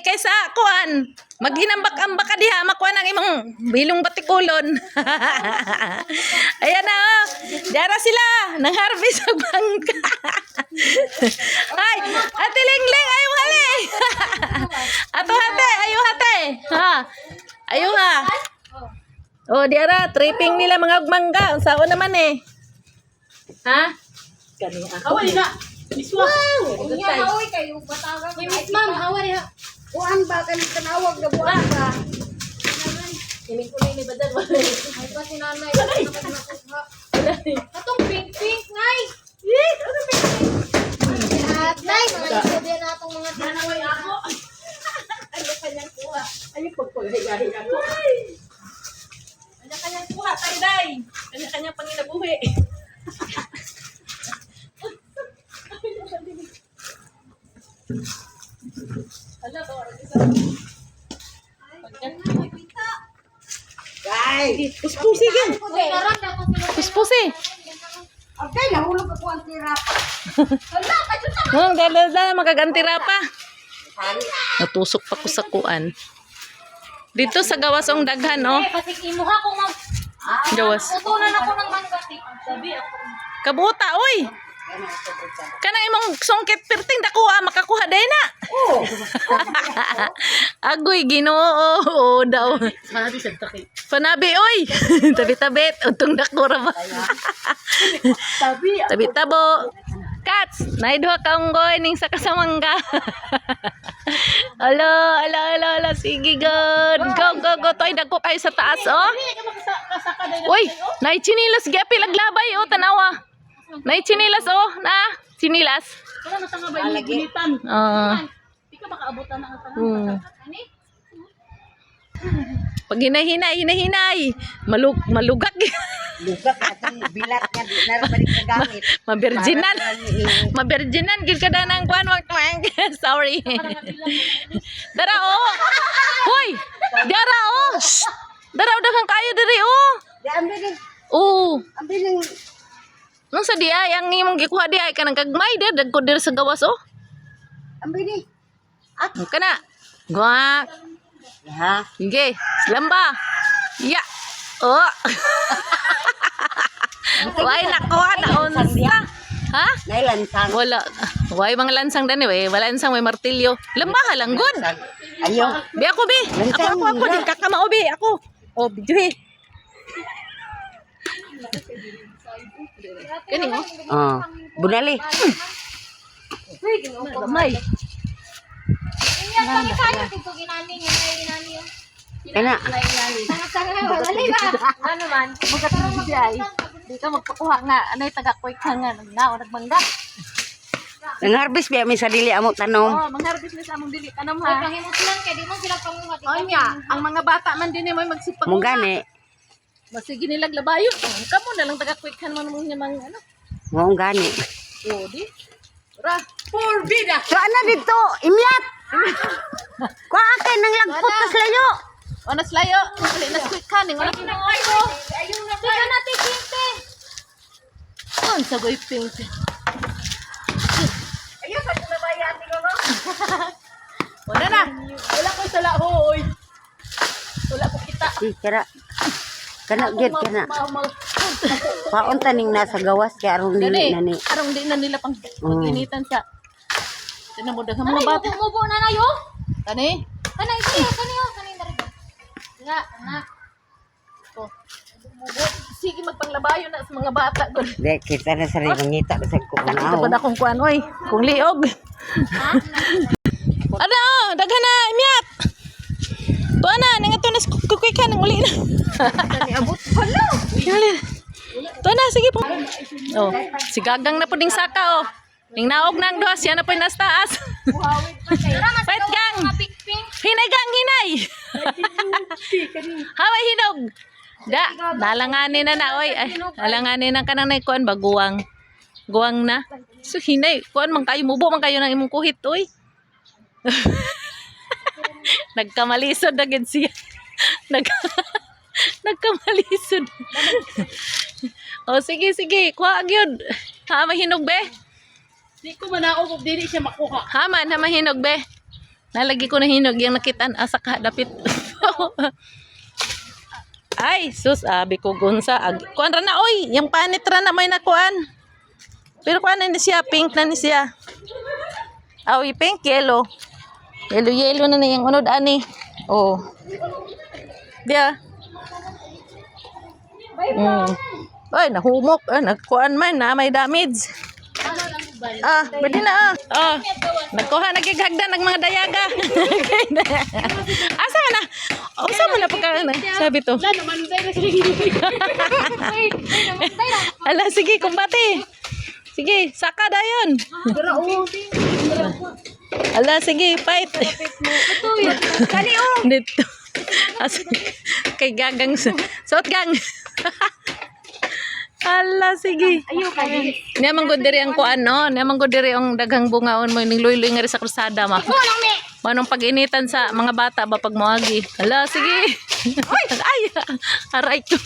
kaysa kuan. Maghinambak-ambak ka diha makuha ng imong bilong batikulon. Ayan na oh. Diara sila nang harvest og bangka. Ay, Ate Lingling ayo hali. Ato hate, ayo hate. Ha. Ayo ha. Oh, diara tripping nila mga mangga. Sao naman eh. Ha? Kani ako. Away na. Miswa. Unya haway kayo batawag. Miss Ma'am, haway ha. Kuan ba kanang tanawag na buwan ba? Hiling ko na ini badal. Ay pa si nanay nakuha. Katong pink nay. Ano pink? At nay mga sabi natong mga Nanaway ako. Ano kanyang kuha? Ay pagpagahigahin ako. Kanya-kanyang kuha, tay-day. Kanya-kanyang panginabuhi. Hala, bawang isa. Guys, Puspusi gan. karon daw ko sila. Puspusi. Okay, nahulog ako ang tirap. Hala, kadto na. Dala magaganti rapa. Natusok pa ko sa kuan. Dito sa gawas ong daghan oh. Kasi imuha ko mag Gawas. utunan ako ng manggati. Sabi ako. Kabuta oy. Kana imong sungkit perting dakuha makakuha day na. Oh. Agoy Ginoo oh, daw. Sabi sa takit. Panabi oy. Tabi-tabit utong dakura ba. Sabi, Tabi-tabo. Cats, naidwa ka unggoy ning sa kasamangga. Alo, sige god. Go. Toy dagko kayo sa taas oh. kasaka din. Uy, nay chinilas gyapil aglabay oh tanawa. Nay chinilas oh, na chinilas. Wala na tanga ba yung gunitan? Di ka makaabutan na ang tanong. Ani? Pag hinahinay, malugak. Lugak atong bilat nga di na balik sa gamit. Maberginan gid kada nang kuan wag sorry. Dara oh. Hoy, dara oh. Shh. Dara daghang kayo diri oh. Di ambil ni, Oh, ambil ni. nung sa di ay ang imong gikuha di ay kanang gagmay dagko dir sa gawas oh. Ambil ni. Kana. Guak. Ha? Sige, lamba. Ya. Oh. Why nakuha na unsa? Ha? Nailansang. Wala. Why mga lansang dani we? Wala lansang may martilyo. Lamba lang good. Ayo. Bi ako bi. Ako di kakamao bi ako. Oh, bijuhi. Kani mo? Oh, bunali. Gamay. Kani kaya dito ginani nga ginani yo. Kana. Dali ba? Ano man, magkatulog di ay. Di ka magpakuha nga, anay taga-quick ka nga, nagmangga. Nang harvest biya mi sa dili amo tanom. Oh, mangharbis na sa among dili tanam Ay ha. kahimutlan kay di man sila pangungat. Oh nya, ang mga bata man din may magsipag. Mong gani. Masige nilag labayon. Kamo na lang taga-quick kan man mo nya mang ano. Mong gani. Oh, di. Ra, forbida. So ana dito, imyat. Kuha akin nang lagpot tas layo. Onas layo, dili na quick kan ning wala kinoy ko. Ayun na ka na tikinte. On sa goy pink. Ayun sa labayan ni ko no. Wala na. Wala ko sa lahoy. Wala ko kita. Kira. Kana gid kana. Paon taning nasa gawas kay aron dili na ni. Arong di na nila pang Mm. initan sa. Tinan mo daghang mga bata. Mubo na na yo. Kani? Kanay siya, kaniyo, kanay dali. Nga, na. Oh. Sige magpanglabayo na sa mga bata. Di kita na sa mangita sa ko Ito ba na kung kuan oy? Kung liog. Ano? Daghan na imyak. Tuwa na, nangato na kukuikan ng uli na. Kani abot pala. Tuwa na, sige po. Oh, si Gagang na po ding saka oh. Ning naog nang dos, yan na po yung nastaas. Wait gang. Hinay gang, hinay. Haway hinog. Da, nalanganin na na oy. Ay, nalanganin na kanang naikuan ba guwang. Guwang na. So hinay, kuan man kayo mubo man kayo nang imong kuhit oy. Nagkamalisod na gid siya. Nagkamalisod. Oh sige, kuha gyud. Ha mahinog be. Di ko manaog og dili siya makuha. Haman, ha mahinog be. Nalagi ko na hinog yung nakitaan asa ka dapit. Ay, sus, abi ko gunsa. Kuan ra na oy, yung panit ra na may nakuan. Pero kuan na ni siya, pink na ni siya. Awi pink, yellow. Yellow na yung unod ani. Oh. Dia. Ay, nahumok. Nagkuan man na may damage. Pwede na nagkuha, nagigagda ng mga dayaga. Asa na? Asa mo na pagka, sabi to. Ala, sige, kumbati. Sige, saka dayon. Ala, sige, fight. Dito. Kay gagang, suot gang. Ala, sige. Niya manggod diri ang kuan no, niya manggod diri ang daghang bungaon mo ning luy-luy nga sa krusada ma. Manong pag-initan sa mga bata ba pag moagi. Ala, sige. Ay, aray ko.